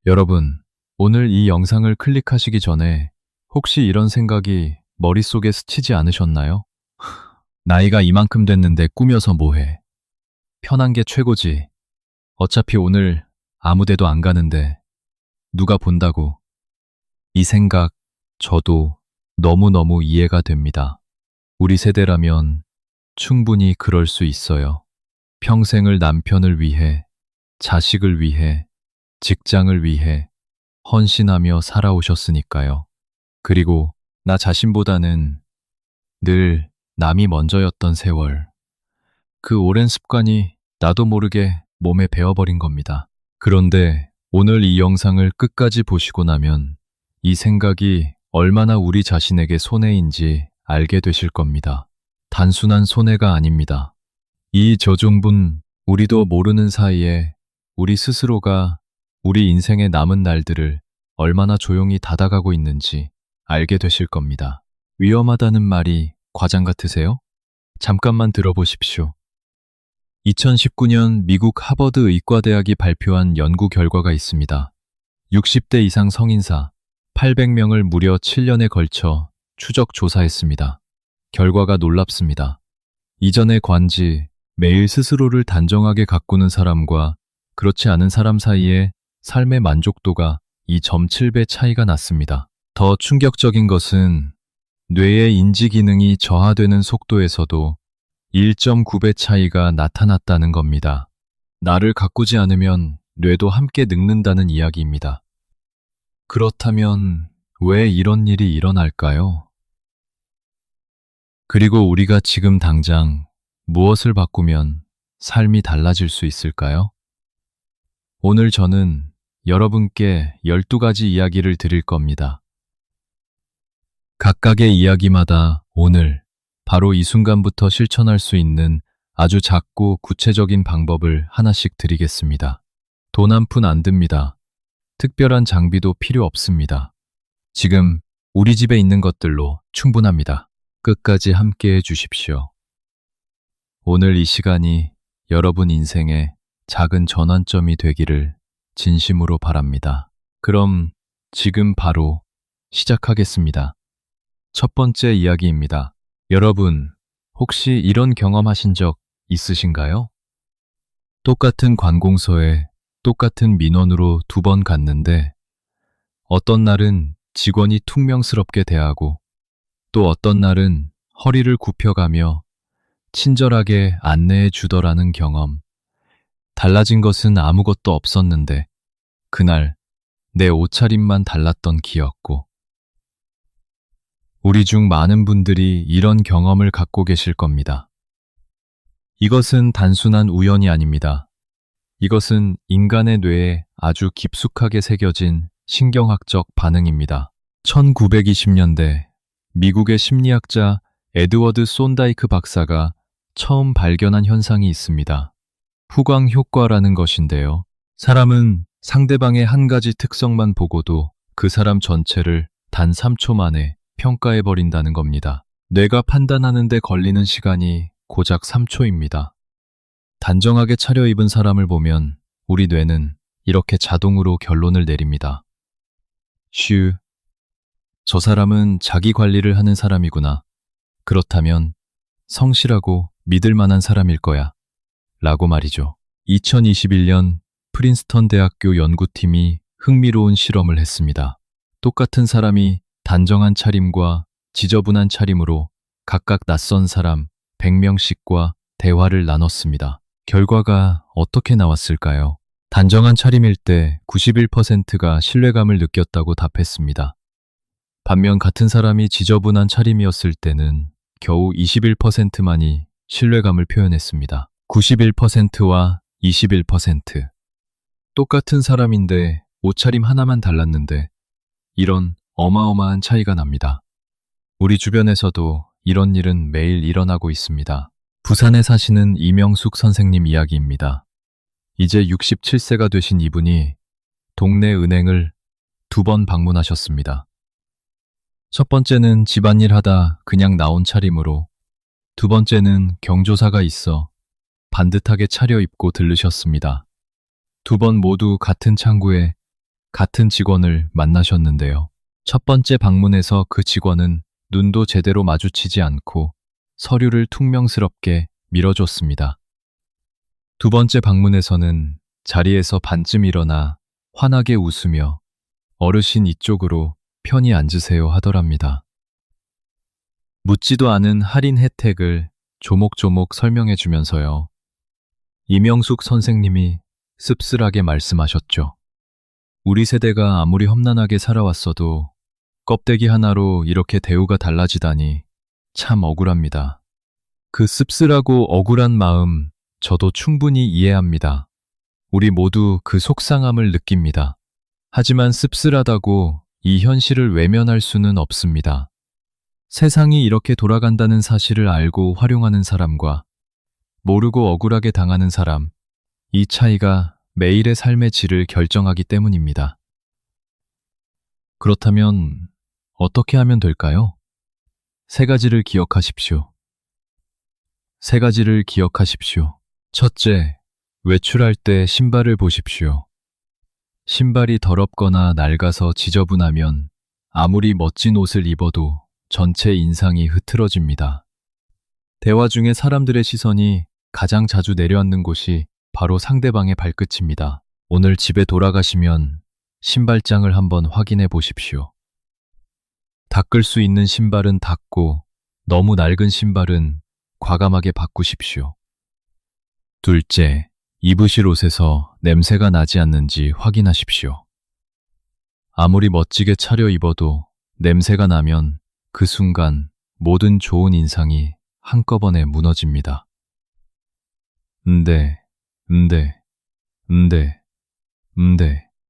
여러분, 오늘 이 영상을 클릭하시기 전에 혹시 이런 생각이 머릿속에 스치지 않으셨나요? 나이가 이만큼 됐는데 꾸며서 뭐해? 편한 게 최고지. 어차피 오늘 아무 데도 안 가는데 누가 본다고. 이 생각, 저도 너무너무 이해가 됩니다. 우리 세대라면 충분히 그럴 수 있어요. 평생을 남편을 위해, 자식을 위해, 직장을 위해 헌신하며 살아오셨으니까요. 그리고 나 자신보다는 늘 남이 먼저였던 세월. 그 오랜 습관이 나도 모르게 몸에 배어버린 겁니다. 그런데 오늘 이 영상을 끝까지 보시고 나면 이 생각이 얼마나 우리 자신에게 손해인지 알게 되실 겁니다. 단순한 손해가 아닙니다. 이 저종분 우리도 모르는 사이에 우리 스스로가 우리 인생의 남은 날들을 얼마나 조용히 닫아가고 있는지 알게 되실 겁니다. 위험하다는 말이 과장 같으세요? 잠깐만 들어보십시오. 2019년 미국 하버드 의과대학이 발표한 연구 결과가 있습니다. 60대 이상 성인사 800명을 무려 7년에 걸쳐 추적 조사했습니다. 결과가 놀랍습니다. 이전의 관지, 매일 스스로를 단정하게 가꾸는 사람과 그렇지 않은 사람 사이에 삶의 만족도가 2.7배 차이가 났습니다. 더 충격적인 것은 뇌의 인지 기능이 저하되는 속도에서도 1.9배 차이가 나타났다는 겁니다. 나를 가꾸지 않으면 뇌도 함께 늙는다는 이야기입니다. 그렇다면 왜 이런 일이 일어날까요? 그리고 우리가 지금 당장 무엇을 바꾸면 삶이 달라질 수 있을까요? 오늘 저는 여러분께 12가지 이야기를 드릴 겁니다. 각각의 이야기마다 오늘 바로 이 순간부터 실천할 수 있는 아주 작고 구체적인 방법을 하나씩 드리겠습니다. 돈 한 푼 안 듭니다. 특별한 장비도 필요 없습니다. 지금 우리 집에 있는 것들로 충분합니다. 끝까지 함께 해 주십시오. 오늘 이 시간이 여러분 인생의 작은 전환점이 되기를 진심으로 바랍니다. 그럼 지금 바로 시작하겠습니다. 첫 번째 이야기입니다. 여러분, 혹시 이런 경험하신 적 있으신가요? 똑같은 관공서에 똑같은 민원으로 2번 갔는데 어떤 날은 직원이 퉁명스럽게 대하고 또 어떤 날은 허리를 굽혀가며 친절하게 안내해 주더라는 경험. 달라진 것은 아무것도 없었는데 그날 내 옷차림만 달랐던 기였고. 우리 중 많은 분들이 이런 경험을 갖고 계실 겁니다. 이것은 단순한 우연이 아닙니다. 이것은 인간의 뇌에 아주 깊숙하게 새겨진 신경학적 반응입니다. 1920년대 미국의 심리학자 에드워드 손다이크 박사가 처음 발견한 현상이 있습니다. 후광 효과라는 것인데요. 사람은 상대방의 한 가지 특성만 보고도 그 사람 전체를 단 3초 만에 평가해버린다는 겁니다. 뇌가 판단하는 데 걸리는 시간이 고작 3초입니다. 단정하게 차려입은 사람을 보면 우리 뇌는 이렇게 자동으로 결론을 내립니다. 슈, 저 사람은 자기 관리를 하는 사람이구나. 그렇다면 성실하고 믿을 만한 사람일 거야. 라고 말이죠. 2021년 프린스턴 대학교 연구팀이 흥미로운 실험을 했습니다. 똑같은 사람이 단정한 차림과 지저분한 차림으로 각각 낯선 사람 100명씩과 대화를 나눴습니다. 결과가 어떻게 나왔을까요? 단정한 차림일 때 91%가 신뢰감을 느꼈다고 답했습니다. 반면 같은 사람이 지저분한 차림이었을 때는 겨우 21%만이 신뢰감을 표현했습니다. 91%와 21%. 똑같은 사람인데 옷차림 하나만 달랐는데 이런 어마어마한 차이가 납니다. 우리 주변에서도 이런 일은 매일 일어나고 있습니다. 부산에 사시는 이명숙 선생님 이야기입니다. 이제 67세가 되신 이분이 동네 은행을 2번 방문하셨습니다. 첫 번째는 집안일 하다 그냥 나온 차림으로, 두 번째는 경조사가 있어 반듯하게 차려입고 들르셨습니다. 2번 모두 같은 창구에 같은 직원을 만나셨는데요. 첫 번째 방문에서 그 직원은 눈도 제대로 마주치지 않고 서류를 퉁명스럽게 밀어줬습니다. 두 번째 방문에서는 자리에서 반쯤 일어나 환하게 웃으며 어르신 이쪽으로 편히 앉으세요 하더랍니다. 묻지도 않은 할인 혜택을 조목조목 설명해 주면서요. 이명숙 선생님이 씁쓸하게 말씀하셨죠. 우리 세대가 아무리 험난하게 살아왔어도 껍데기 하나로 이렇게 대우가 달라지다니 참 억울합니다. 그 씁쓸하고 억울한 마음 저도 충분히 이해합니다. 우리 모두 그 속상함을 느낍니다. 하지만 씁쓸하다고 이 현실을 외면할 수는 없습니다. 세상이 이렇게 돌아간다는 사실을 알고 활용하는 사람과 모르고 억울하게 당하는 사람, 이 차이가 매일의 삶의 질을 결정하기 때문입니다. 그렇다면 어떻게 하면 될까요? 세 가지를 기억하십시오. 세 가지를 기억하십시오. 첫째, 외출할 때 신발을 보십시오. 신발이 더럽거나 낡아서 지저분하면 아무리 멋진 옷을 입어도 전체 인상이 흐트러집니다. 대화 중에 사람들의 시선이 가장 자주 내려앉는 곳이 바로 상대방의 발끝입니다. 오늘 집에 돌아가시면 신발장을 한번 확인해 보십시오. 닦을 수 있는 신발은 닦고 너무 낡은 신발은 과감하게 바꾸십시오. 둘째, 입으실 옷에서 냄새가 나지 않는지 확인하십시오. 아무리 멋지게 차려입어도 냄새가 나면 그 순간 모든 좋은 인상이 한꺼번에 무너집니다.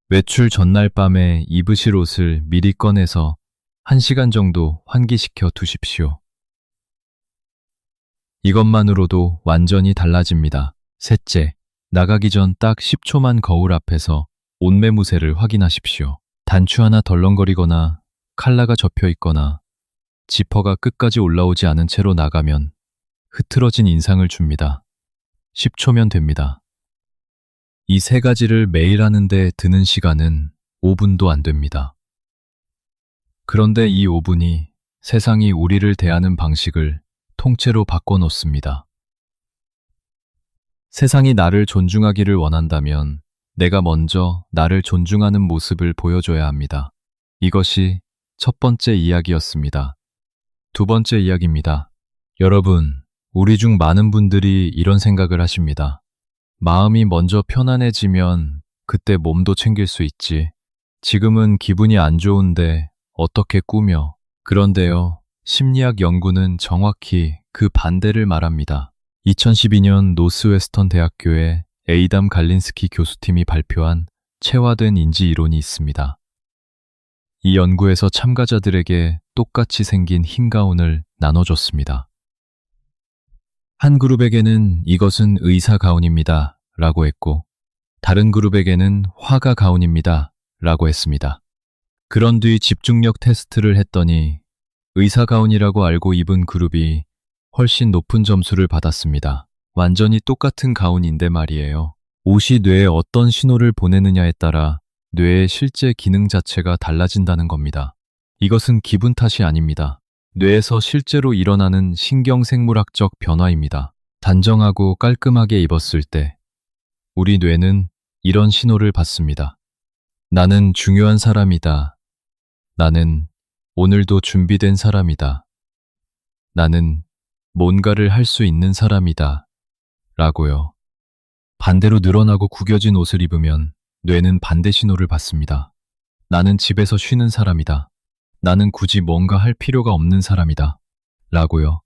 외출 전날 밤에 입으실 옷을 미리 꺼내서 1시간 정도 환기시켜 두십시오. 이것만으로도 완전히 달라집니다. 셋째, 나가기 전 딱 10초만 거울 앞에서 옷매무새를 확인하십시오. 단추 하나 덜렁거리거나 칼라가 접혀 있거나 지퍼가 끝까지 올라오지 않은 채로 나가면 흐트러진 인상을 줍니다. 10초면 됩니다. 이 세 가지를 매일 하는데 드는 시간은 5분도 안 됩니다. 그런데 이 5분이 세상이 우리를 대하는 방식을 통째로 바꿔놓습니다. 세상이 나를 존중하기를 원한다면 내가 먼저 나를 존중하는 모습을 보여줘야 합니다. 이것이 첫 번째 이야기였습니다. 두 번째 이야기입니다. 여러분, 우리 중 많은 분들이 이런 생각을 하십니다. 마음이 먼저 편안해지면 그때 몸도 챙길 수 있지. 지금은 기분이 안 좋은데 어떻게 꾸며. 그런데요, 심리학 연구는 정확히 그 반대를 말합니다. 2012년 노스웨스턴 대학교의 에이담 갈린스키 교수팀이 발표한 체화된 인지 이론이 있습니다. 이 연구에서 참가자들에게 똑같이 생긴 흰 가운을 나눠줬습니다. 한 그룹에게는 이것은 의사 가운입니다 라고 했고, 다른 그룹에게는 화가 가운입니다 라고 했습니다. 그런 뒤 집중력 테스트를 했더니 의사 가운이라고 알고 입은 그룹이 훨씬 높은 점수를 받았습니다. 완전히 똑같은 가운인데 말이에요. 옷이 뇌에 어떤 신호를 보내느냐에 따라 뇌의 실제 기능 자체가 달라진다는 겁니다. 이것은 기분 탓이 아닙니다. 뇌에서 실제로 일어나는 신경생물학적 변화입니다. 단정하고 깔끔하게 입었을 때 우리 뇌는 이런 신호를 받습니다. 나는 중요한 사람이다. 나는 오늘도 준비된 사람이다. 나는 뭔가를 할 수 있는 사람이다. 라고요. 반대로 늘어나고 구겨진 옷을 입으면 뇌는 반대 신호를 받습니다. 나는 집에서 쉬는 사람이다. 나는 굳이 뭔가 할 필요가 없는 사람이다. 라고요.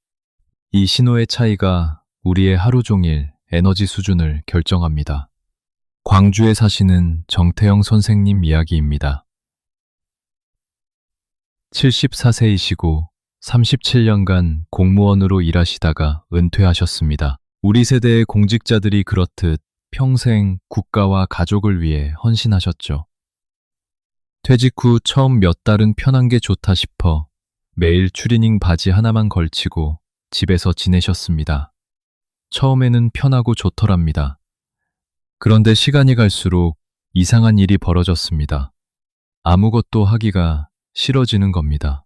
이 신호의 차이가 우리의 하루 종일 에너지 수준을 결정합니다. 광주에 사시는 정태영 선생님 이야기입니다. 74세이시고 37년간 공무원으로 일하시다가 은퇴하셨습니다. 우리 세대의 공직자들이 그렇듯 평생 국가와 가족을 위해 헌신하셨죠. 퇴직 후 처음 몇 달은 편한 게 좋다 싶어 매일 추리닝 바지 하나만 걸치고 집에서 지내셨습니다. 처음에는 편하고 좋더랍니다. 그런데 시간이 갈수록 이상한 일이 벌어졌습니다. 아무것도 하기가 싫어지는 겁니다.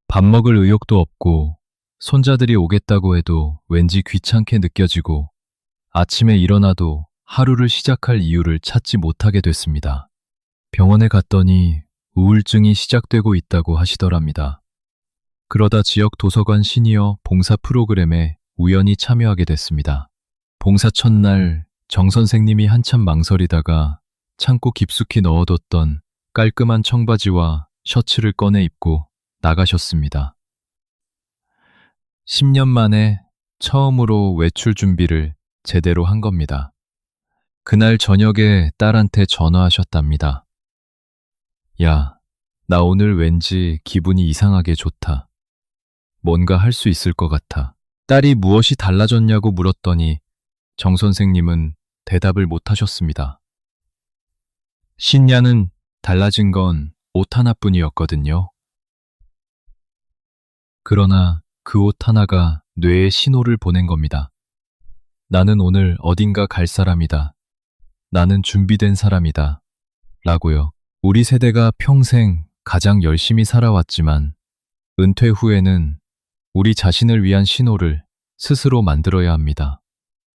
밥 먹을 의욕도 없고 손자들이 오겠다고 해도 왠지 귀찮게 느껴지고 아침에 일어나도 하루를 시작할 이유를 찾지 못하게 됐습니다. 병원에 갔더니 우울증이 시작되고 있다고 하시더랍니다. 그러다 지역 도서관 시니어 봉사 프로그램에 우연히 참여하게 됐습니다. 봉사 첫날 정 선생님이 한참 망설이다가 창고 깊숙이 넣어뒀던 깔끔한 청바지와 셔츠를 꺼내 입고 나가셨습니다. 10년 만에 처음으로 외출 준비를 제대로 한 겁니다. 그날 저녁에 딸한테 전화하셨답니다. 야, 나 오늘 왠지 기분이 이상하게 좋다. 뭔가 할 수 있을 것 같아. 딸이 무엇이 달라졌냐고 물었더니 정 선생님은 대답을 못 하셨습니다. 신냐는 달라진 건 옷 하나뿐이었거든요. 그러나 그 옷 하나가 뇌에 신호를 보낸 겁니다. 나는 오늘 어딘가 갈 사람이다. 나는 준비된 사람이다. 라고요. 우리 세대가 평생 가장 열심히 살아왔지만 은퇴 후에는 우리 자신을 위한 신호를 스스로 만들어야 합니다.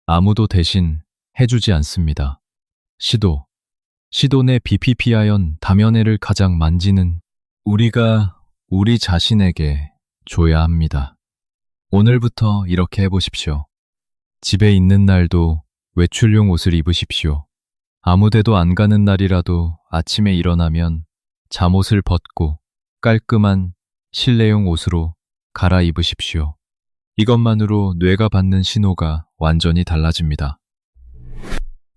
아무도 대신 해주지 않습니다. 시도 내 BPPI언 다면회를 가장 만지는 우리가 우리 자신에게 줘야 합니다. 오늘부터 이렇게 해보십시오. 집에 있는 날도 외출용 옷을 입으십시오. 아무데도 안 가는 날이라도 아침에 일어나면 잠옷을 벗고 깔끔한 실내용 옷으로 갈아입으십시오. 이것만으로 뇌가 받는 신호가 완전히 달라집니다.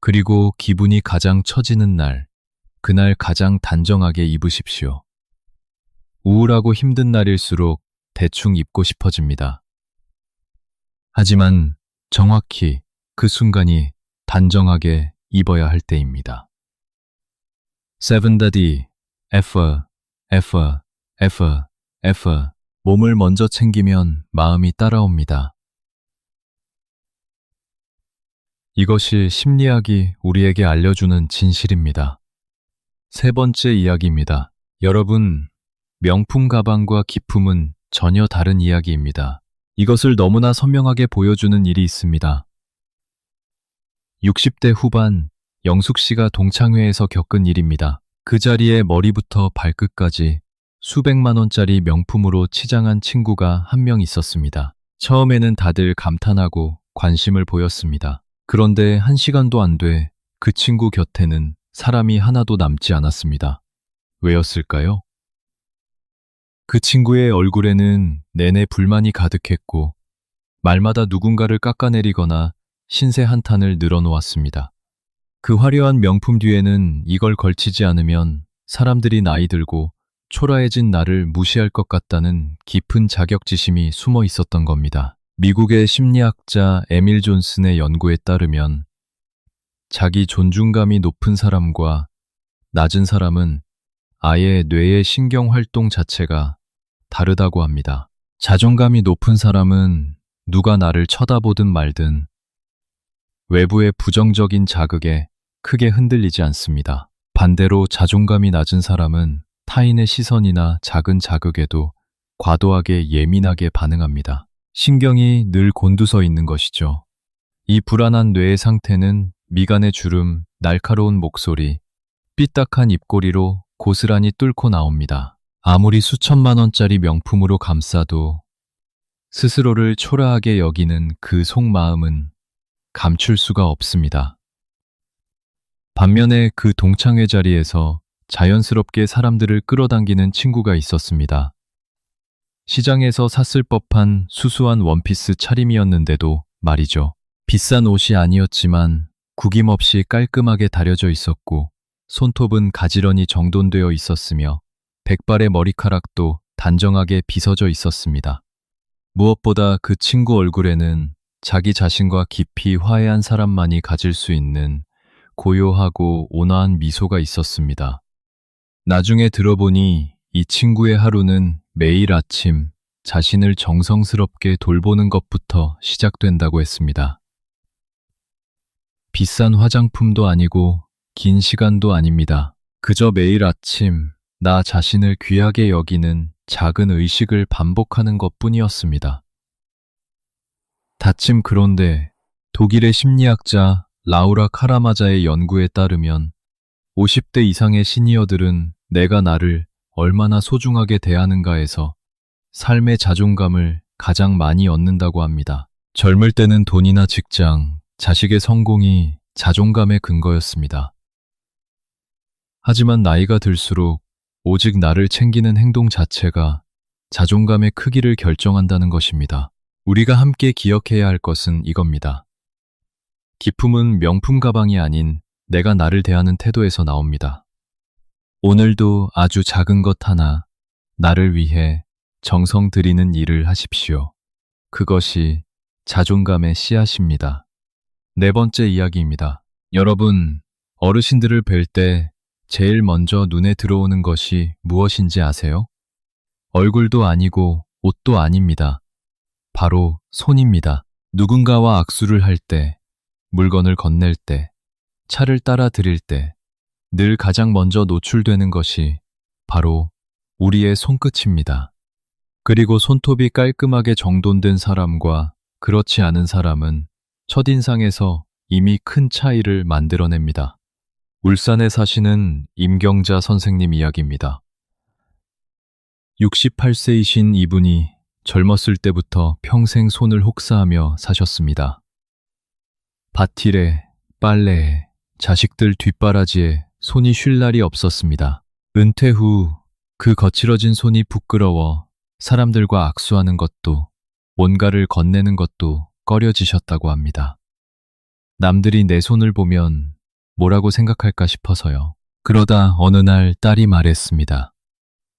그리고 기분이 가장 처지는 날, 그날 가장 단정하게 입으십시오. 우울하고 힘든 날일수록 대충 입고 싶어집니다. 하지만 정확히 그 순간이 단정하게 입어야 할 때입니다. 7D, F. 몸을 먼저 챙기면 마음이 따라옵니다. 이것이 심리학이 우리에게 알려주는 진실입니다. 세 번째 이야기입니다. 여러분, 명품 가방과 기품은 전혀 다른 이야기입니다. 이것을 너무나 선명하게 보여주는 일이 있습니다. 60대 후반 영숙 씨가 동창회에서 겪은 일입니다. 그 자리에 머리부터 발끝까지 수백만 원짜리 명품으로 치장한 친구가 한 명 있었습니다. 처음에는 다들 감탄하고 관심을 보였습니다. 그런데 1시간도 안 돼 그 친구 곁에는 사람이 하나도 남지 않았습니다. 왜였을까요? 그 친구의 얼굴에는 내내 불만이 가득했고 말마다 누군가를 깎아내리거나 신세 한탄을 늘어놓았습니다. 그 화려한 명품 뒤에는 이걸 걸치지 않으면 사람들이 나이 들고 초라해진 나를 무시할 것 같다는 깊은 자격지심이 숨어 있었던 겁니다. 미국의 심리학자 에밀 존슨의 연구에 따르면 자기 존중감이 높은 사람과 낮은 사람은 아예 뇌의 신경 활동 자체가 다르다고 합니다. 자존감이 높은 사람은 누가 나를 쳐다보든 말든 외부의 부정적인 자극에 크게 흔들리지 않습니다. 반대로 자존감이 낮은 사람은 타인의 시선이나 작은 자극에도 과도하게 예민하게 반응합니다. 신경이 늘 곤두서 있는 것이죠. 이 불안한 뇌의 상태는 미간의 주름, 날카로운 목소리, 삐딱한 입꼬리로 고스란히 뚫고 나옵니다. 아무리 수천만 원짜리 명품으로 감싸도 스스로를 초라하게 여기는 그 속마음은 감출 수가 없습니다. 반면에 그 동창회 자리에서 자연스럽게 사람들을 끌어당기는 친구가 있었습니다. 시장에서 샀을 법한 수수한 원피스 차림이었는데도 말이죠. 비싼 옷이 아니었지만 구김없이 깔끔하게 다려져 있었고 손톱은 가지런히 정돈되어 있었으며 백발의 머리카락도 단정하게 빗어져 있었습니다. 무엇보다 그 친구 얼굴에는 자기 자신과 깊이 화해한 사람만이 가질 수 있는 고요하고 온화한 미소가 있었습니다. 나중에 들어보니 이 친구의 하루는 매일 아침 자신을 정성스럽게 돌보는 것부터 시작된다고 했습니다. 비싼 화장품도 아니고 긴 시간도 아닙니다. 그저 매일 아침 나 자신을 귀하게 여기는 작은 의식을 반복하는 것뿐이었습니다. 다침 그런데 독일의 심리학자 라우라 카라마자의 연구에 따르면 50대 이상의 시니어들은 내가 나를 얼마나 소중하게 대하는가에서 삶의 자존감을 가장 많이 얻는다고 합니다. 젊을 때는 돈이나 직장, 자식의 성공이 자존감의 근거였습니다. 하지만 나이가 들수록 오직 나를 챙기는 행동 자체가 자존감의 크기를 결정한다는 것입니다. 우리가 함께 기억해야 할 것은 이겁니다. 기품은 명품 가방이 아닌 내가 나를 대하는 태도에서 나옵니다. 오늘도 아주 작은 것 하나 나를 위해 정성 들이는 일을 하십시오. 그것이 자존감의 씨앗입니다. 네 번째 이야기입니다. 여러분, 어르신들을 뵐 때 제일 먼저 눈에 들어오는 것이 무엇인지 아세요? 얼굴도 아니고 옷도 아닙니다. 바로 손입니다. 누군가와 악수를 할 때, 물건을 건넬 때, 차를 따라 드릴 때, 늘 가장 먼저 노출되는 것이 바로 우리의 손끝입니다. 그리고 손톱이 깔끔하게 정돈된 사람과 그렇지 않은 사람은 첫인상에서 이미 큰 차이를 만들어냅니다. 울산에 사시는 임경자 선생님 이야기입니다. 68세이신 이분이 젊었을 때부터 평생 손을 혹사하며 사셨습니다. 밭일에, 빨래에, 자식들 뒷바라지에 손이 쉴 날이 없었습니다. 은퇴 후 그 거칠어진 손이 부끄러워 사람들과 악수하는 것도, 뭔가를 건네는 것도 꺼려지셨다고 합니다. 남들이 내 손을 보면 뭐라고 생각할까 싶어서요. 그러다 어느 날 딸이 말했습니다.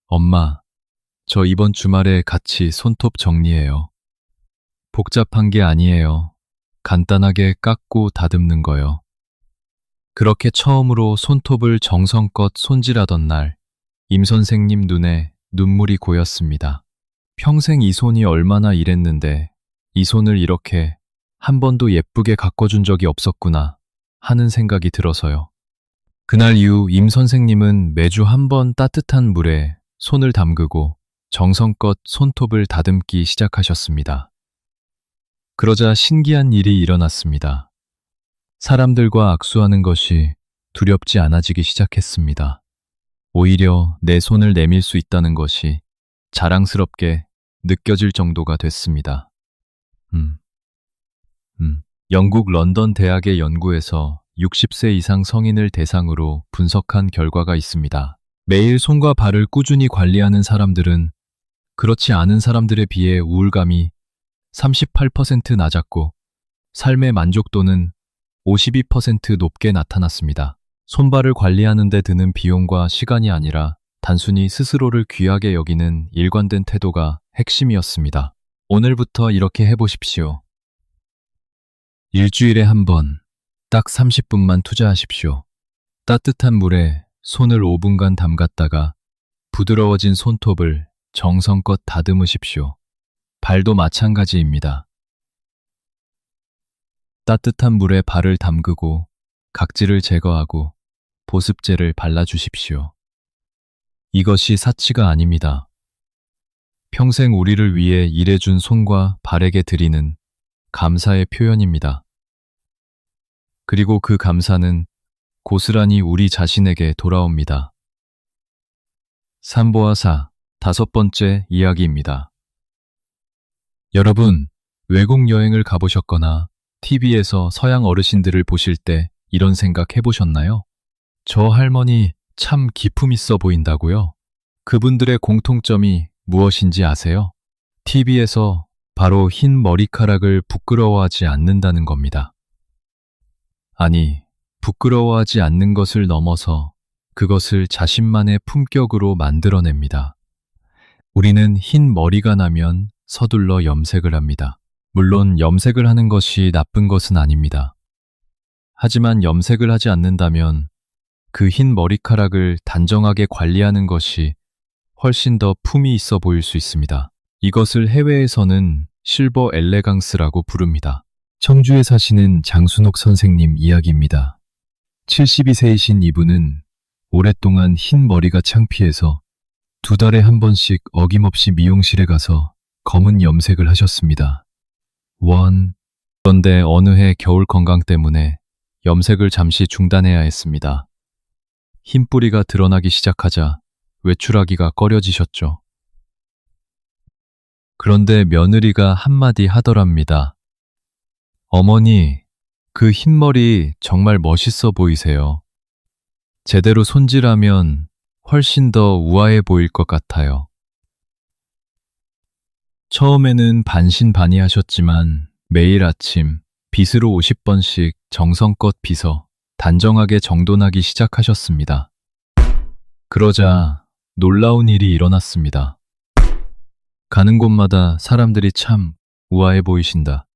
엄마, 저 이번 주말에 같이 손톱 정리해요. 복잡한 게 아니에요. 간단하게 깎고 다듬는 거요. 그렇게 처음으로 손톱을 정성껏 손질하던 날, 임 선생님 눈에 눈물이 고였습니다. 평생 이 손이 얼마나 일했는데 이 손을 이렇게 한 번도 예쁘게 가꿔준 적이 없었구나 하는 생각이 들어서요. 그날 이후 임 선생님은 매주 한 번 따뜻한 물에 손을 담그고 정성껏 손톱을 다듬기 시작하셨습니다. 그러자 신기한 일이 일어났습니다. 사람들과 악수하는 것이 두렵지 않아지기 시작했습니다. 오히려 내 손을 내밀 수 있다는 것이 자랑스럽게 느껴질 정도가 됐습니다. 영국 런던 대학의 연구에서 60세 이상 성인을 대상으로 분석한 결과가 있습니다. 매일 손과 발을 꾸준히 관리하는 사람들은 그렇지 않은 사람들에 비해 우울감이 38% 낮았고 삶의 만족도는 52% 높게 나타났습니다. 손발을 관리하는 데 드는 비용과 시간이 아니라 단순히 스스로를 귀하게 여기는 일관된 태도가 핵심이었습니다. 오늘부터 이렇게 해보십시오. 일주일에 한 번, 딱 30분만 투자하십시오. 따뜻한 물에 손을 5분간 담갔다가 부드러워진 손톱을 정성껏 다듬으십시오. 발도 마찬가지입니다. 따뜻한 물에 발을 담그고 각질을 제거하고 보습제를 발라주십시오. 이것이 사치가 아닙니다. 평생 우리를 위해 일해준 손과 발에게 드리는 감사의 표현입니다. 그리고 그 감사는 고스란히 우리 자신에게 돌아옵니다. 삼보아사 다섯 번째 이야기입니다. 여러분, 외국 여행을 가보셨거나 TV에서 서양 어르신들을 보실 때 이런 생각 해보셨나요? 저 할머니 참 기품 있어 보인다고요? 그분들의 공통점이 무엇인지 아세요? TV에서 바로 흰 머리카락을 부끄러워하지 않는다는 겁니다. 아니, 부끄러워하지 않는 것을 넘어서 그것을 자신만의 품격으로 만들어냅니다. 우리는 흰 머리가 나면 서둘러 염색을 합니다. 물론 염색을 하는 것이 나쁜 것은 아닙니다. 하지만 염색을 하지 않는다면 그 흰 머리카락을 단정하게 관리하는 것이 훨씬 더 품이 있어 보일 수 있습니다. 이것을 해외에서는 실버 엘레강스라고 부릅니다. 청주에 사시는 장순옥 선생님 이야기입니다. 72세이신 이분은 오랫동안 흰 머리가 창피해서 2달에 한 번씩 어김없이 미용실에 가서 검은 염색을 하셨습니다. 그런데 어느 해 겨울 건강 때문에 염색을 잠시 중단해야 했습니다. 흰 뿌리가 드러나기 시작하자 외출하기가 꺼려지셨죠. 그런데 며느리가 한마디 하더랍니다. 어머니, 그 흰머리 정말 멋있어 보이세요. 제대로 손질하면 훨씬 더 우아해 보일 것 같아요. 처음에는 반신반의하셨지만 매일 아침 빗으로 50번씩 정성껏 빗어 단정하게 정돈하기 시작하셨습니다. 그러자 놀라운 일이 일어났습니다. 가는 곳마다 사람들이 참 우아해 보이신다,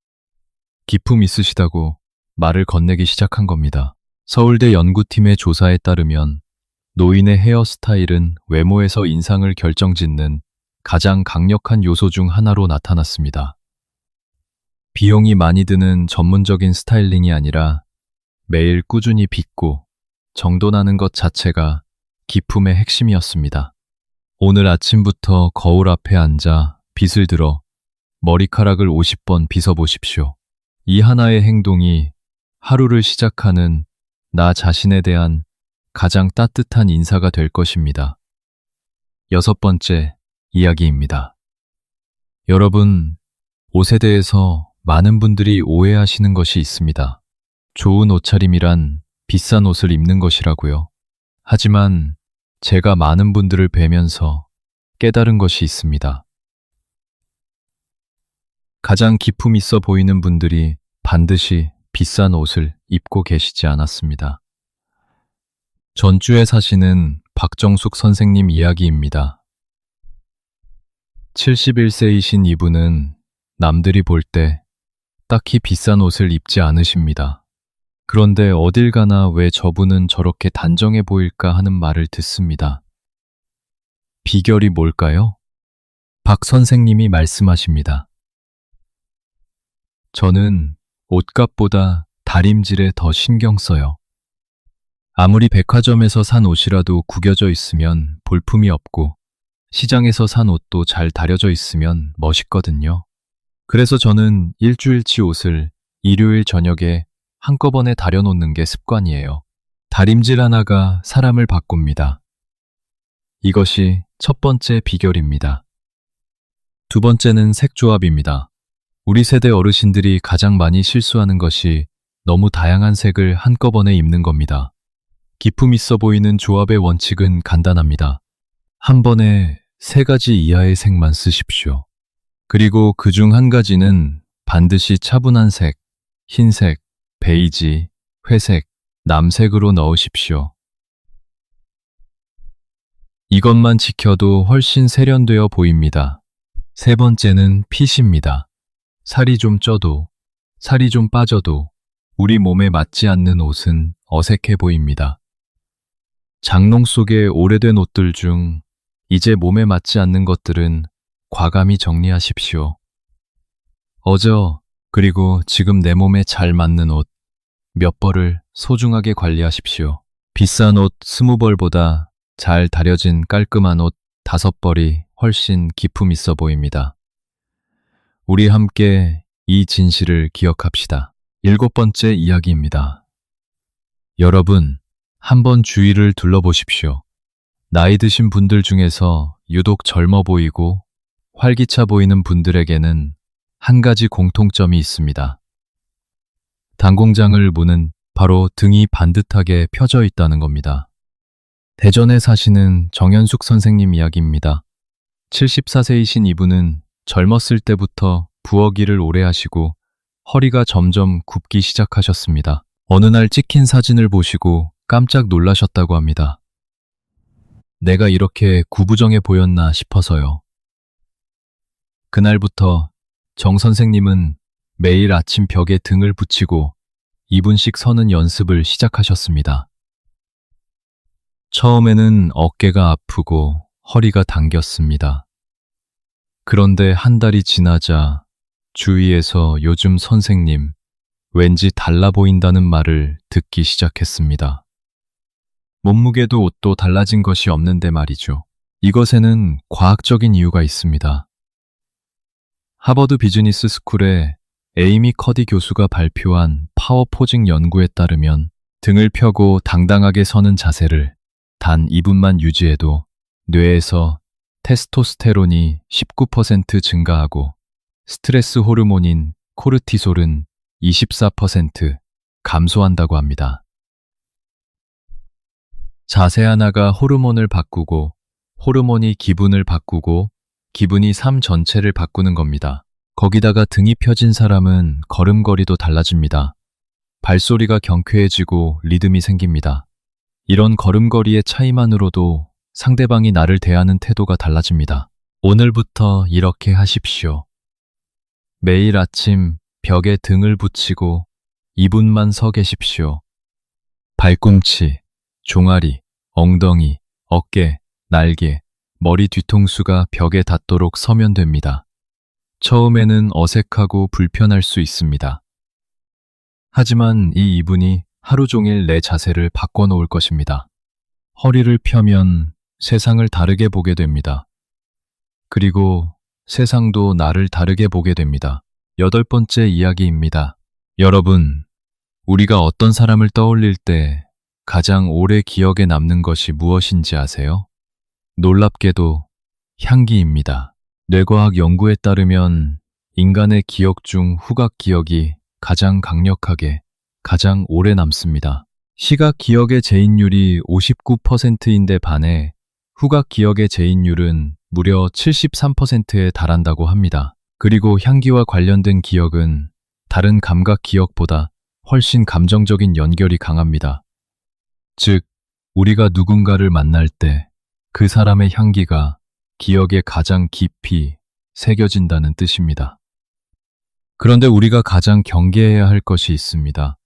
기품 있으시다고 말을 건네기 시작한 겁니다. 서울대 연구팀의 조사에 따르면 노인의 헤어스타일은 외모에서 인상을 결정짓는 가장 강력한 요소 중 하나로 나타났습니다. 비용이 많이 드는 전문적인 스타일링이 아니라 매일 꾸준히 빗고 정돈하는 것 자체가 기품의 핵심이었습니다. 오늘 아침부터 거울 앞에 앉아 빗을 들어 머리카락을 50번 빗어보십시오. 이 하나의 행동이 하루를 시작하는 나 자신에 대한 가장 따뜻한 인사가 될 것입니다. 6번째 이야기입니다. 여러분, 옷에 대해서 많은 분들이 오해하시는 것이 있습니다. 좋은 옷차림이란 비싼 옷을 입는 것이라고요. 하지만 제가 많은 분들을 뵈면서 깨달은 것이 있습니다. 가장 기품 있어 보이는 분들이 반드시 비싼 옷을 입고 계시지 않았습니다. 전주에 사시는 박정숙 선생님 이야기입니다. 71세이신 이분은 남들이 볼 때 딱히 비싼 옷을 입지 않으십니다. 그런데 어딜 가나 왜 저분은 저렇게 단정해 보일까 하는 말을 듣습니다. 비결이 뭘까요? 박 선생님이 말씀하십니다. 저는 옷값보다 다림질에 더 신경 써요. 아무리 백화점에서 산 옷이라도 구겨져 있으면 볼품이 없고 시장에서 산 옷도 잘 다려져 있으면 멋있거든요. 그래서 저는 일주일치 옷을 일요일 저녁에 한꺼번에 다려놓는 게 습관이에요. 다림질 하나가 사람을 바꿉니다. 이것이 첫 번째 비결입니다. 두 번째는 색조합입니다. 우리 세대 어르신들이 가장 많이 실수하는 것이 너무 다양한 색을 한꺼번에 입는 겁니다. 기품 있어 보이는 조합의 원칙은 간단합니다. 한 번에 3가지 이하의 색만 쓰십시오. 그리고 그중 한 가지는 반드시 차분한 색, 흰색, 베이지, 회색, 남색으로 넣으십시오. 이것만 지켜도 훨씬 세련되어 보입니다. 세 번째는 핏입니다. 살이 좀 쪄도, 살이 좀 빠져도 우리 몸에 맞지 않는 옷은 어색해 보입니다. 장롱 속의 오래된 옷들 중 이제 몸에 맞지 않는 것들은 과감히 정리하십시오. 그리고 지금 내 몸에 잘 맞는 옷 몇 벌을 소중하게 관리하십시오. 비싼 옷 20벌보다 잘 다려진 깔끔한 옷 5벌이 훨씬 기품 있어 보입니다. 우리 함께 이 진실을 기억합시다. 7번째 이야기입니다. 여러분, 한번 주위를 둘러보십시오. 나이 드신 분들 중에서 유독 젊어 보이고 활기차 보이는 분들에게는 한 가지 공통점이 있습니다. 당공장을 무는 바로 등이 반듯하게 펴져 있다는 겁니다. 대전에 사시는 정현숙 선생님 이야기입니다. 74세이신 이분은 젊었을 때부터 부엌 일을 오래 하시고 허리가 점점 굽기 시작하셨습니다. 어느 날 찍힌 사진을 보시고 깜짝 놀라셨다고 합니다. 내가 이렇게 구부정해 보였나 싶어서요. 그날부터 정 선생님은 매일 아침 벽에 등을 붙이고 2분씩 서는 연습을 시작하셨습니다. 처음에는 어깨가 아프고 허리가 당겼습니다. 그런데 한 달이 지나자 주위에서 요즘 선생님, 왠지 달라 보인다는 말을 듣기 시작했습니다. 몸무게도 옷도 달라진 것이 없는데 말이죠. 이것에는 과학적인 이유가 있습니다. 하버드 비즈니스 스쿨의 에이미 커디 교수가 발표한 파워 포징 연구에 따르면 등을 펴고 당당하게 서는 자세를 단 2분만 유지해도 뇌에서 테스토스테론이 19% 증가하고 스트레스 호르몬인 코르티솔은 24% 감소한다고 합니다. 자세 하나가 호르몬을 바꾸고 호르몬이 기분을 바꾸고 기분이 삶 전체를 바꾸는 겁니다. 거기다가 등이 펴진 사람은 걸음걸이도 달라집니다. 발소리가 경쾌해지고 리듬이 생깁니다. 이런 걸음걸이의 차이만으로도 상대방이 나를 대하는 태도가 달라집니다. 오늘부터 이렇게 하십시오. 매일 아침 벽에 등을 붙이고 2분만 서 계십시오. 발꿈치, 종아리, 엉덩이, 어깨, 날개, 머리 뒤통수가 벽에 닿도록 서면 됩니다. 처음에는 어색하고 불편할 수 있습니다. 하지만 이 2분이 하루 종일 내 자세를 바꿔놓을 것입니다. 허리를 펴면 세상을 다르게 보게 됩니다. 그리고 세상도 나를 다르게 보게 됩니다. 8번째 이야기입니다. 여러분, 우리가 어떤 사람을 떠올릴 때 가장 오래 기억에 남는 것이 무엇인지 아세요? 놀랍게도 향기입니다. 뇌과학 연구에 따르면 인간의 기억 중 후각 기억이 가장 강력하게, 가장 오래 남습니다. 시각 기억의 재인율이 59%인데 반해 후각 기억의 재인율은 무려 73%에 달한다고 합니다. 그리고 향기와 관련된 기억은 다른 감각 기억보다 훨씬 감정적인 연결이 강합니다. 즉, 우리가 누군가를 만날 때 그 사람의 향기가 기억에 가장 깊이 새겨진다는 뜻입니다. 그런데 우리가 가장 경계해야 할 것이 있습니다.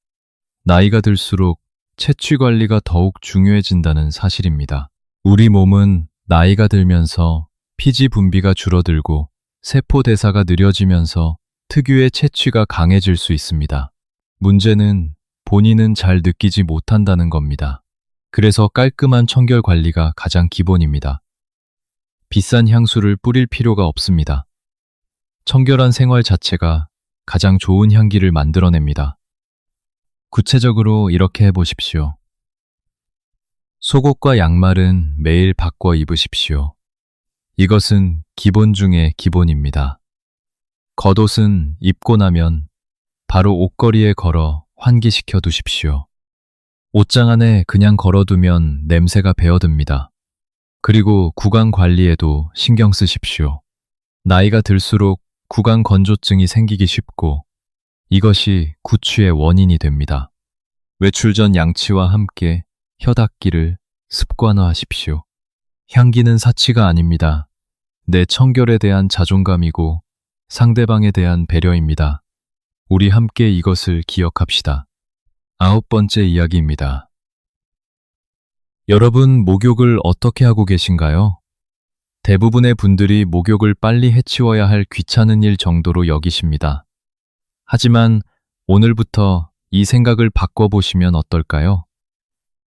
나이가 들수록 채취 관리가 더욱 중요해진다는 사실입니다. 우리 몸은 나이가 들면서 피지 분비가 줄어들고 세포 대사가 느려지면서 특유의 채취가 강해질 수 있습니다. 문제는 본인은 잘 느끼지 못한다는 겁니다. 그래서 깔끔한 청결 관리가 가장 기본입니다. 비싼 향수를 뿌릴 필요가 없습니다. 청결한 생활 자체가 가장 좋은 향기를 만들어냅니다. 구체적으로 이렇게 해보십시오. 속옷과 양말은 매일 바꿔 입으십시오. 이것은 기본 중의 기본입니다. 겉옷은 입고 나면 바로 옷걸이에 걸어 환기시켜 두십시오. 옷장 안에 그냥 걸어두면 냄새가 배어듭니다. 그리고 구강 관리에도 신경 쓰십시오. 나이가 들수록 구강 건조증이 생기기 쉽고 이것이 구취의 원인이 됩니다. 외출 전 양치와 함께 혀 닦기를 습관화하십시오. 향기는 사치가 아닙니다. 내 청결에 대한 자존감이고 상대방에 대한 배려입니다. 우리 함께 이것을 기억합시다. 9번째 이야기입니다. 여러분, 목욕을 어떻게 하고 계신가요? 대부분의 분들이 목욕을 빨리 해치워야 할 귀찮은 일 정도로 여기십니다. 하지만 오늘부터 이 생각을 바꿔보시면 어떨까요?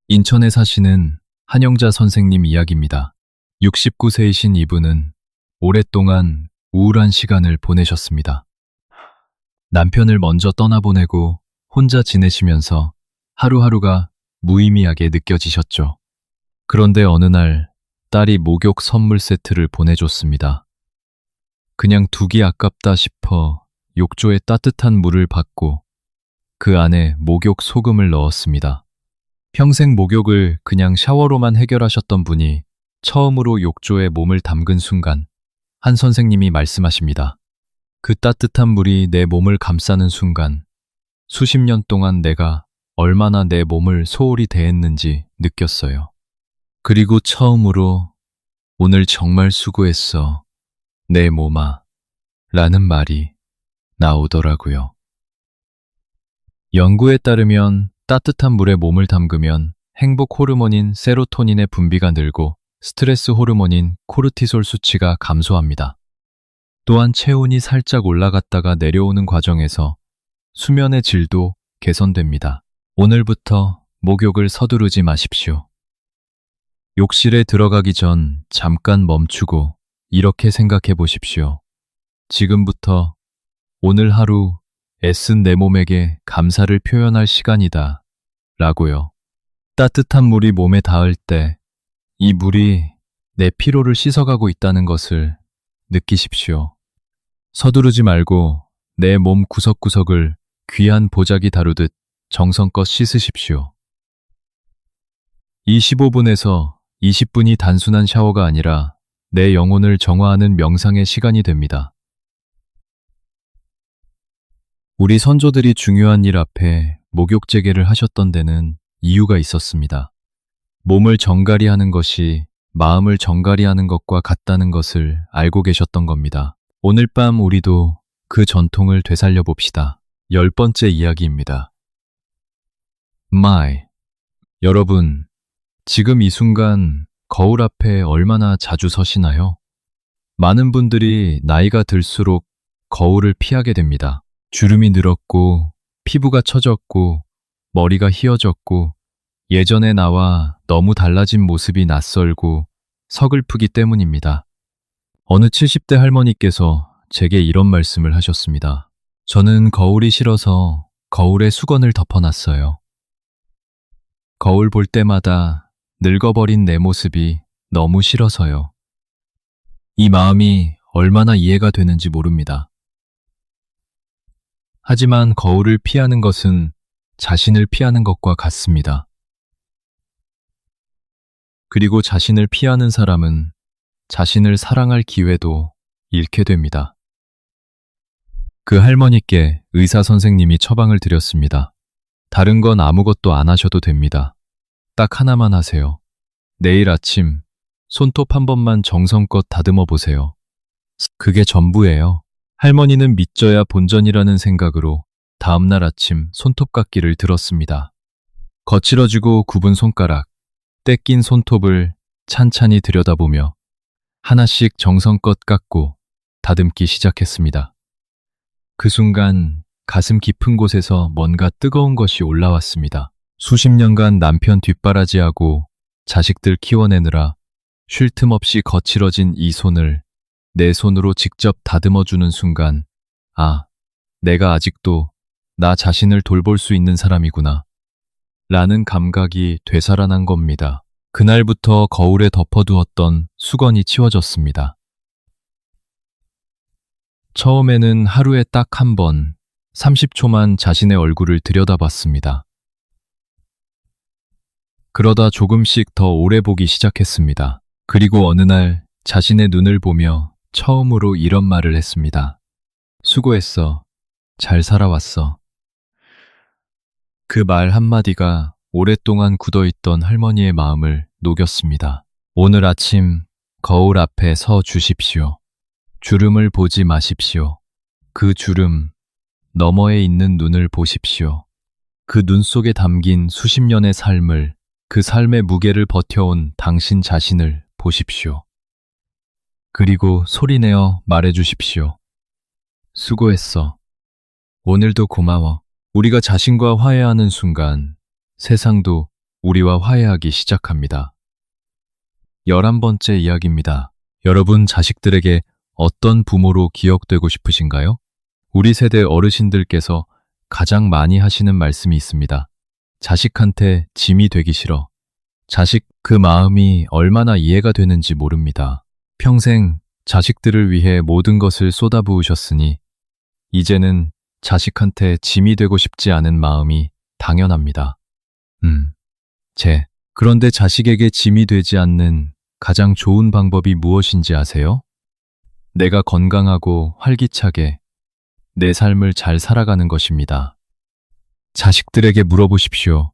인천에 사시는 한영자 선생님 이야기입니다. 69세이신 이분은 오랫동안 우울한 시간을 보내셨습니다. 남편을 먼저 떠나보내고 혼자 지내시면서 하루하루가 무의미하게 느껴지셨죠. 그런데 어느 날 딸이 목욕 선물 세트를 보내줬습니다. 그냥 두기 아깝다 싶어 욕조에 따뜻한 물을 받고 그 안에 목욕 소금을 넣었습니다. 평생 목욕을 그냥 샤워로만 해결하셨던 분이 처음으로 욕조에 몸을 담근 순간 한 선생님이 말씀하십니다. 그 따뜻한 물이 내 몸을 감싸는 순간 수십 년 동안 내가 얼마나 내 몸을 소홀히 대했는지 느꼈어요. 그리고 처음으로 오늘 정말 수고했어, 내 몸아 라는 말이 나오더라고요. 연구에 따르면 따뜻한 물에 몸을 담그면 행복 호르몬인 세로토닌의 분비가 늘고 스트레스 호르몬인 코르티솔 수치가 감소합니다. 또한 체온이 살짝 올라갔다가 내려오는 과정에서 수면의 질도 개선됩니다. 오늘부터 목욕을 서두르지 마십시오. 욕실에 들어가기 전 잠깐 멈추고 이렇게 생각해 보십시오. 지금부터 오늘 하루 애쓴 내 몸에게 감사를 표현할 시간이다. 라고요. 따뜻한 물이 몸에 닿을 때 이 물이 내 피로를 씻어가고 있다는 것을 느끼십시오. 서두르지 말고 내 몸 구석구석을 귀한 보자기 다루듯 정성껏 씻으십시오. 이 15분에서 20분이 단순한 샤워가 아니라 내 영혼을 정화하는 명상의 시간이 됩니다. 우리 선조들이 중요한 일 앞에 목욕제계를 하셨던 데는 이유가 있었습니다. 몸을 정갈이 하는 것이 마음을 정갈이 하는 것과 같다는 것을 알고 계셨던 겁니다. 오늘 밤 우리도 그 전통을 되살려 봅시다. 10번째 이야기입니다. My. 여러분, 지금 이 순간 거울 앞에 얼마나 자주 서시나요? 많은 분들이 나이가 들수록 거울을 피하게 됩니다. 주름이 늘었고, 피부가 처졌고, 머리가 휘어졌고, 예전의 나와 너무 달라진 모습이 낯설고 서글프기 때문입니다. 어느 70대 할머니께서 제게 이런 말씀을 하셨습니다. 저는 거울이 싫어서 거울에 수건을 덮어놨어요. 거울 볼 때마다 늙어버린 내 모습이 너무 싫어서요. 이 마음이 얼마나 이해가 되는지 모릅니다. 하지만 거울을 피하는 것은 자신을 피하는 것과 같습니다. 그리고 자신을 피하는 사람은 자신을 사랑할 기회도 잃게 됩니다. 그 할머니께 의사 선생님이 처방을 드렸습니다. 다른 건 아무것도 안 하셔도 됩니다. 딱 하나만 하세요. 내일 아침 손톱 한 번만 정성껏 다듬어 보세요. 그게 전부예요. 할머니는 믿져야 본전이라는 생각으로 다음날 아침 손톱깎이를 들었습니다. 거칠어지고 굽은 손가락, 떼낀 손톱을 찬찬히 들여다보며 하나씩 정성껏 깎고 다듬기 시작했습니다. 그 순간 가슴 깊은 곳에서 뭔가 뜨거운 것이 올라왔습니다. 수십 년간 남편 뒷바라지하고 자식들 키워내느라 쉴 틈 없이 거칠어진 이 손을 내 손으로 직접 다듬어주는 순간, 아, 내가 아직도 나 자신을 돌볼 수 있는 사람이구나. 라는 감각이 되살아난 겁니다. 그날부터 거울에 덮어두었던 수건이 치워졌습니다. 처음에는 하루에 딱 한 번, 30초만 자신의 얼굴을 들여다봤습니다. 그러다 조금씩 더 오래 보기 시작했습니다. 그리고 어느 날 자신의 눈을 보며 처음으로 이런 말을 했습니다. 수고했어. 잘 살아왔어. 그 말 한마디가 오랫동안 굳어있던 할머니의 마음을 녹였습니다. 오늘 아침 거울 앞에 서 주십시오. 주름을 보지 마십시오. 그 주름 너머에 있는 눈을 보십시오. 그 눈 속에 담긴 수십 년의 삶을, 그 삶의 무게를 버텨온 당신 자신을 보십시오. 그리고 소리내어 말해주십시오. 수고했어. 오늘도 고마워. 우리가 자신과 화해하는 순간 세상도 우리와 화해하기 시작합니다. 11번째 이야기입니다. 여러분 자식들에게 어떤 부모로 기억되고 싶으신가요? 우리 세대 어르신들께서 가장 많이 하시는 말씀이 있습니다. 자식한테 짐이 되기 싫어. 자식 그 마음이 얼마나 이해가 되는지 모릅니다. 평생 자식들을 위해 모든 것을 쏟아부으셨으니 이제는 자식한테 짐이 되고 싶지 않은 마음이 당연합니다. 그런데 자식에게 짐이 되지 않는 가장 좋은 방법이 무엇인지 아세요? 내가 건강하고 활기차게 내 삶을 잘 살아가는 것입니다. 자식들에게 물어보십시오.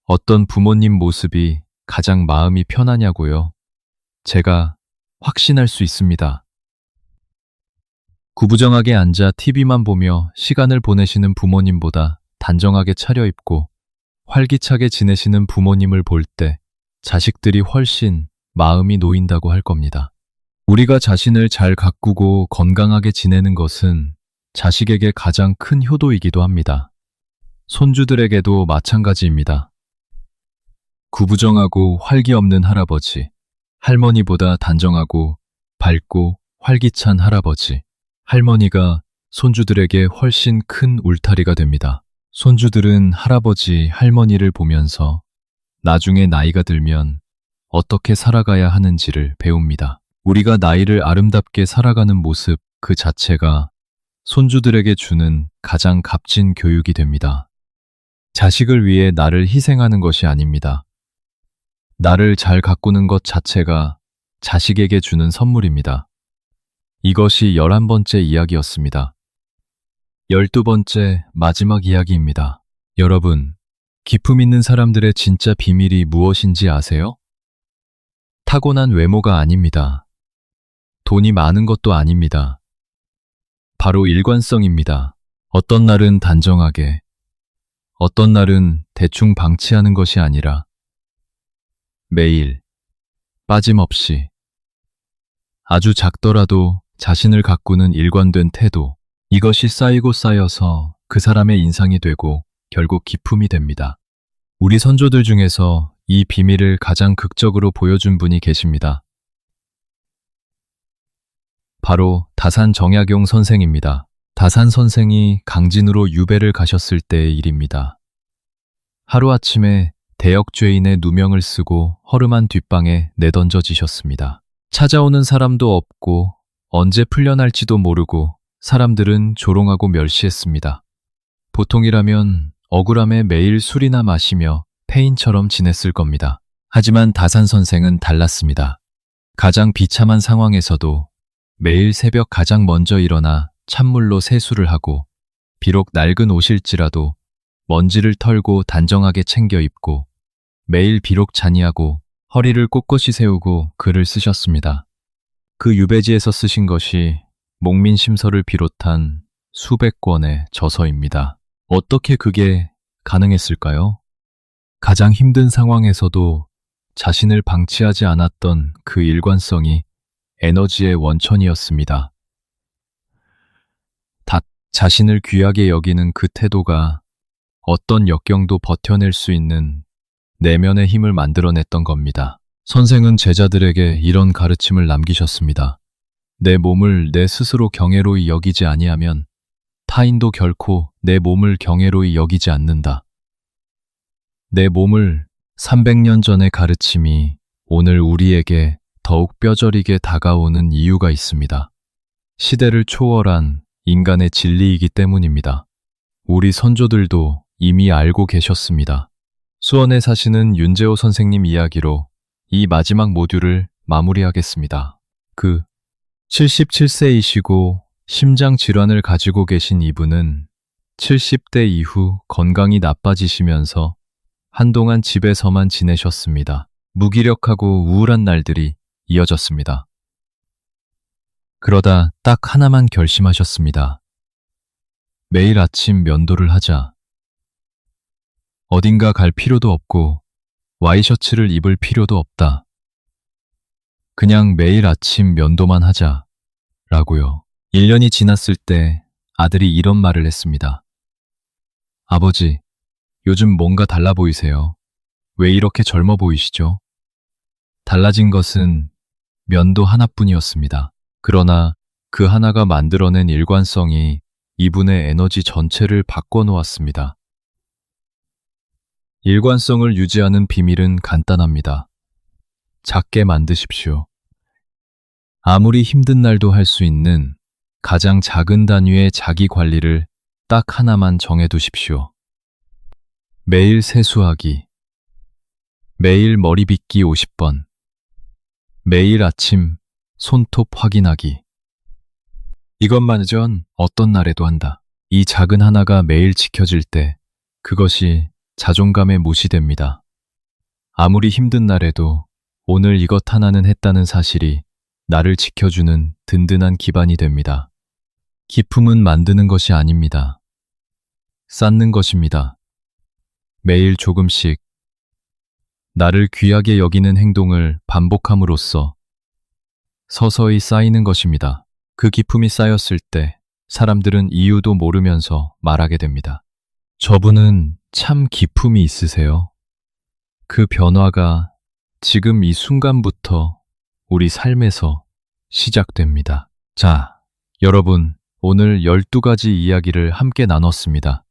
어떤 부모님 모습이 가장 마음이 편하냐고요? 제가 확신할 수 있습니다. 구부정하게 앉아 TV만 보며 시간을 보내시는 부모님보다 단정하게 차려입고 활기차게 지내시는 부모님을 볼 때 자식들이 훨씬 마음이 놓인다고 할 겁니다. 우리가 자신을 잘 가꾸고 건강하게 지내는 것은 자식에게 가장 큰 효도이기도 합니다. 손주들에게도 마찬가지입니다. 구부정하고 활기 없는 할아버지. 할머니보다 단정하고 밝고 활기찬 할아버지. 할머니가 손주들에게 훨씬 큰 울타리가 됩니다. 손주들은 할아버지, 할머니를 보면서 나중에 나이가 들면 어떻게 살아가야 하는지를 배웁니다. 우리가 나이를 아름답게 살아가는 모습 그 자체가 손주들에게 주는 가장 값진 교육이 됩니다. 자식을 위해 나를 희생하는 것이 아닙니다. 나를 잘 가꾸는 것 자체가 자식에게 주는 선물입니다. 이것이 11번째 이야기였습니다. 12번째 마지막 이야기입니다. 여러분, 기품 있는 사람들의 진짜 비밀이 무엇인지 아세요? 타고난 외모가 아닙니다. 돈이 많은 것도 아닙니다. 바로 일관성입니다. 어떤 날은 단정하게, 어떤 날은 대충 방치하는 것이 아니라 매일, 빠짐없이, 아주 작더라도 자신을 가꾸는 일관된 태도, 이것이 쌓이고 쌓여서 그 사람의 인상이 되고 결국 기품이 됩니다. 우리 선조들 중에서 이 비밀을 가장 극적으로 보여준 분이 계십니다. 바로 다산 정약용 선생입니다. 다산 선생이 강진으로 유배를 가셨을 때의 일입니다. 하루아침에 대역죄인의 누명을 쓰고 허름한 뒷방에 내던져지셨습니다. 찾아오는 사람도 없고 언제 풀려날지도 모르고 사람들은 조롱하고 멸시했습니다. 보통이라면 억울함에 매일 술이나 마시며 폐인처럼 지냈을 겁니다. 하지만 다산 선생은 달랐습니다. 가장 비참한 상황에서도 매일 새벽 가장 먼저 일어나 찬물로 세수를 하고 비록 낡은 옷일지라도 먼지를 털고 단정하게 챙겨 입고 매일 비록 잔이하고 허리를 꼿꼿이 세우고 글을 쓰셨습니다. 그 유배지에서 쓰신 것이 목민심서를 비롯한 수백 권의 저서입니다. 어떻게 그게 가능했을까요? 가장 힘든 상황에서도 자신을 방치하지 않았던 그 일관성이 에너지의 원천이었습니다. 자신을 귀하게 여기는 그 태도가 어떤 역경도 버텨낼 수 있는 내면의 힘을 만들어냈던 겁니다. 선생은 제자들에게 이런 가르침을 남기셨습니다. 내 몸을 내 스스로 경애로이 여기지 아니하면 타인도 결코 내 몸을 경애로이 여기지 않는다. 내 몸을 300년 전의 가르침이 오늘 우리에게 더욱 뼈저리게 다가오는 이유가 있습니다. 시대를 초월한 인간의 진리이기 때문입니다. 우리 선조들도 이미 알고 계셨습니다. 수원에 사시는 윤재호 선생님 이야기로 이 마지막 모듈을 마무리하겠습니다. 77세이시고 심장 질환을 가지고 계신 이분은 70대 이후 건강이 나빠지시면서 한동안 집에서만 지내셨습니다. 무기력하고 우울한 날들이 이어졌습니다. 그러다 딱 하나만 결심하셨습니다. 매일 아침 면도를 하자. 어딘가 갈 필요도 없고 와이셔츠를 입을 필요도 없다. 그냥 매일 아침 면도만 하자. 라고요. 1년이 지났을 때 아들이 이런 말을 했습니다. 아버지, 요즘 뭔가 달라 보이세요. 왜 이렇게 젊어 보이시죠? 달라진 것은 면도 하나뿐이었습니다. 그러나 그 하나가 만들어낸 일관성이 이분의 에너지 전체를 바꿔놓았습니다. 일관성을 유지하는 비밀은 간단합니다. 작게 만드십시오. 아무리 힘든 날도 할 수 있는 가장 작은 단위의 자기 관리를 딱 하나만 정해두십시오. 매일 세수하기, 매일 머리 빗기 50번, 매일 아침 손톱 확인하기. 이것만은 어떤 날에도 한다. 이 작은 하나가 매일 지켜질 때 그것이 자존감에 무시됩니다. 아무리 힘든 날에도 오늘 이것 하나는 했다는 사실이 나를 지켜주는 든든한 기반이 됩니다. 기품은 만드는 것이 아닙니다. 쌓는 것입니다. 매일 조금씩 나를 귀하게 여기는 행동을 반복함으로써 서서히 쌓이는 것입니다. 그 기품이 쌓였을 때 사람들은 이유도 모르면서 말하게 됩니다. 저분은 참 기품이 있으세요. 그 변화가 지금 이 순간부터 우리 삶에서 시작됩니다. 자, 여러분, 오늘 12가지 이야기를 함께 나눴습니다.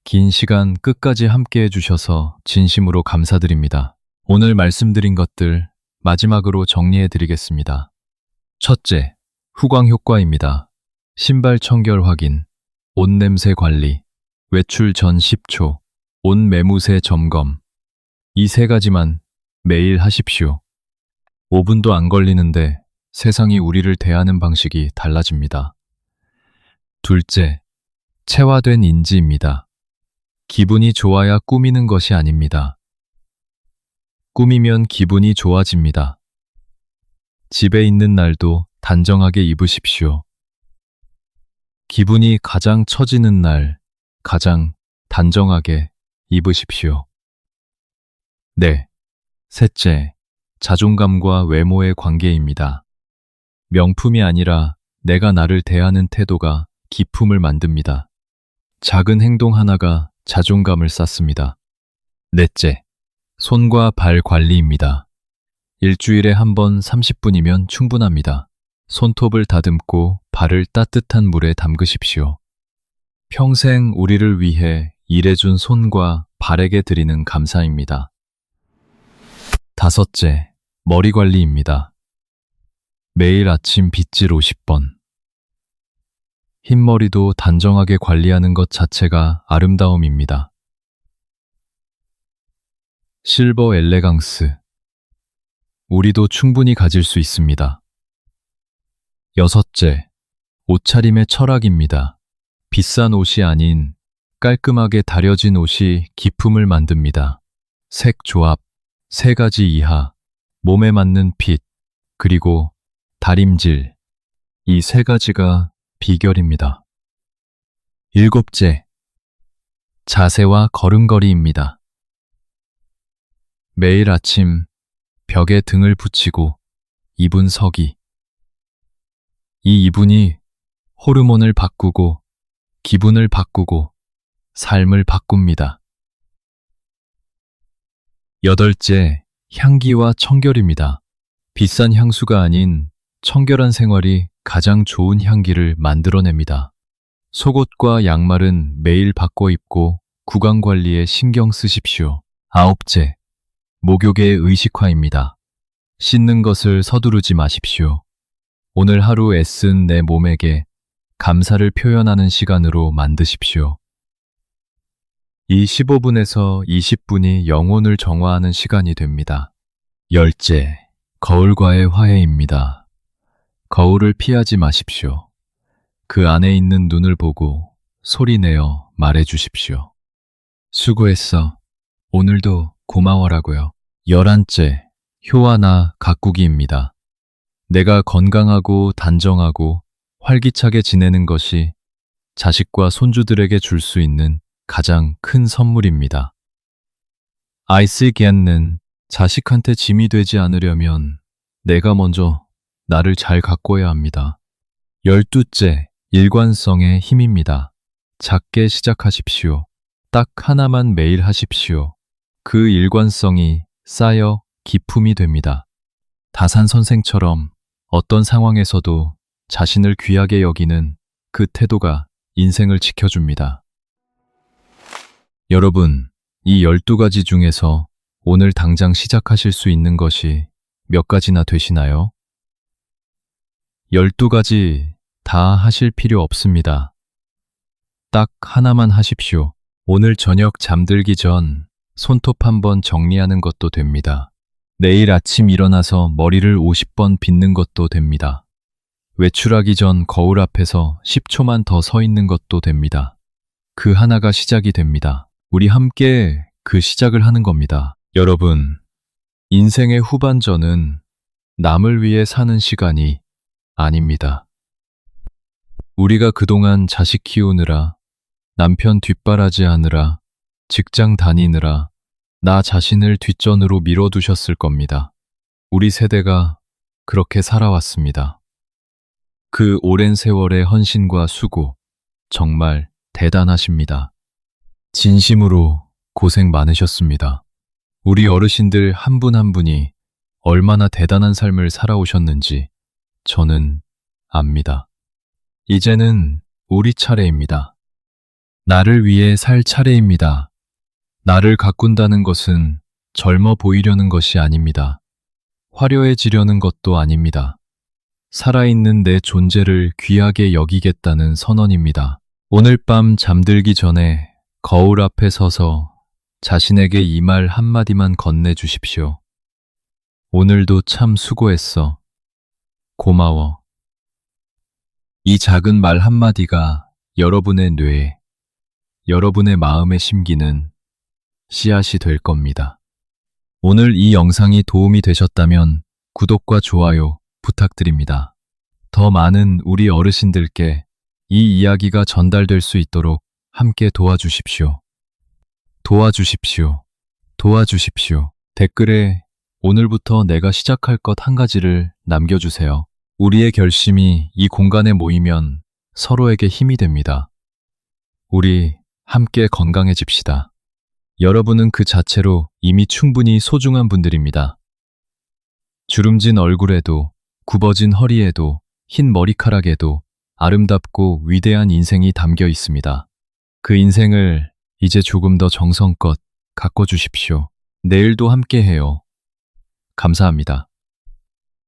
긴 시간 끝까지 함께 해주셔서 진심으로 감사드립니다. 오늘 말씀드린 것들 마지막으로 정리해 드리겠습니다. 첫째, 후광 효과입니다. 신발 청결 확인, 옷 냄새 관리, 외출 전 10초, 옷 매무새 점검. 이 세 가지만 매일 하십시오. 5분도 안 걸리는데 세상이 우리를 대하는 방식이 달라집니다. 둘째, 체화된 인지입니다. 기분이 좋아야 꾸미는 것이 아닙니다. 꾸미면 기분이 좋아집니다. 집에 있는 날도 단정하게 입으십시오. 기분이 가장 처지는 날, 가장 단정하게 입으십시오. 네. 셋째, 자존감과 외모의 관계입니다. 명품이 아니라 내가 나를 대하는 태도가 기품을 만듭니다. 작은 행동 하나가 자존감을 쌓습니다. 넷째, 손과 발 관리입니다. 일주일에 한 번 30분이면 충분합니다. 손톱을 다듬고 발을 따뜻한 물에 담그십시오. 평생 우리를 위해 일해준 손과 발에게 드리는 감사입니다. 다섯째, 머리 관리입니다. 매일 아침 빗질 50번. 흰머리도 단정하게 관리하는 것 자체가 아름다움입니다. 실버 엘레강스. 우리도 충분히 가질 수 있습니다. 여섯째, 옷차림의 철학입니다. 비싼 옷이 아닌 깔끔하게 다려진 옷이 기품을 만듭니다. 색 조합, 3가지 이하, 몸에 맞는 핏, 그리고 다림질. 이 3가지가 비결입니다. 일곱째, 자세와 걸음걸이입니다. 매일 아침 벽에 등을 붙이고 2분 서기. 이 2분이 호르몬을 바꾸고 기분을 바꾸고 삶을 바꿉니다. 여덟째, 향기와 청결입니다. 비싼 향수가 아닌 청결한 생활이 가장 좋은 향기를 만들어냅니다. 속옷과 양말은 매일 바꿔 입고 구강 관리에 신경 쓰십시오. 아홉째, 목욕의 의식화입니다. 씻는 것을 서두르지 마십시오. 오늘 하루 애쓴 내 몸에게 감사를 표현하는 시간으로 만드십시오. 이 15분에서 20분이 영혼을 정화하는 시간이 됩니다. 열째, 거울과의 화해입니다. 거울을 피하지 마십시오. 그 안에 있는 눈을 보고 소리내어 말해주십시오. 수고했어. 오늘도 고마워라고요. 11째, 효아나 가꾸기입니다. 내가 건강하고 단정하고 활기차게 지내는 것이 자식과 손주들에게 줄 수 있는 가장 큰 선물입니다. 아이스기안는 자식한테 짐이 되지 않으려면 내가 먼저 나를 잘 가꿔야 합니다. 12째, 일관성의 힘입니다. 작게 시작하십시오. 딱 하나만 매일 하십시오. 그 일관성이 쌓여 기품이 됩니다. 다산 선생처럼 어떤 상황에서도 자신을 귀하게 여기는 그 태도가 인생을 지켜줍니다. 여러분, 이 12가지 중에서 오늘 당장 시작하실 수 있는 것이 몇 가지나 되시나요? 12가지 다 하실 필요 없습니다. 딱 하나만 하십시오. 오늘 저녁 잠들기 전 손톱 한번 정리하는 것도 됩니다. 내일 아침 일어나서 머리를 50번 빗는 것도 됩니다. 외출하기 전 거울 앞에서 10초만 더 서 있는 것도 됩니다. 그 하나가 시작이 됩니다. 우리 함께 그 시작을 하는 겁니다. 여러분, 인생의 후반전은 남을 위해 사는 시간이 아닙니다. 우리가 그동안 자식 키우느라, 남편 뒷바라지 하느라, 직장 다니느라 나 자신을 뒷전으로 밀어두셨을 겁니다. 우리 세대가 그렇게 살아왔습니다. 그 오랜 세월의 헌신과 수고, 정말 대단하십니다. 진심으로 고생 많으셨습니다. 우리 어르신들 한 분 한 분이 얼마나 대단한 삶을 살아오셨는지 저는 압니다. 이제는 우리 차례입니다. 나를 위해 살 차례입니다. 나를 가꾼다는 것은 젊어 보이려는 것이 아닙니다. 화려해지려는 것도 아닙니다. 살아있는 내 존재를 귀하게 여기겠다는 선언입니다. 오늘 밤 잠들기 전에 거울 앞에 서서 자신에게 이 말 한마디만 건네주십시오. 오늘도 참 수고했어. 고마워. 이 작은 말 한마디가 여러분의 뇌에, 여러분의 마음에 심기는 씨앗이 될 겁니다. 오늘 이 영상이 도움이 되셨다면 구독과 좋아요 부탁드립니다. 더 많은 우리 어르신들께 이 이야기가 전달될 수 있도록 함께 도와주십시오. 도와주십시오. 도와주십시오. 댓글에 오늘부터 내가 시작할 것 한 가지를 남겨주세요. 우리의 결심이 이 공간에 모이면 서로에게 힘이 됩니다. 우리 함께 건강해집시다. 여러분은 그 자체로 이미 충분히 소중한 분들입니다. 주름진 얼굴에도, 굽어진 허리에도, 흰 머리카락에도 아름답고 위대한 인생이 담겨 있습니다. 그 인생을 이제 조금 더 정성껏 가꿔주십시오. 내일도 함께해요. 감사합니다.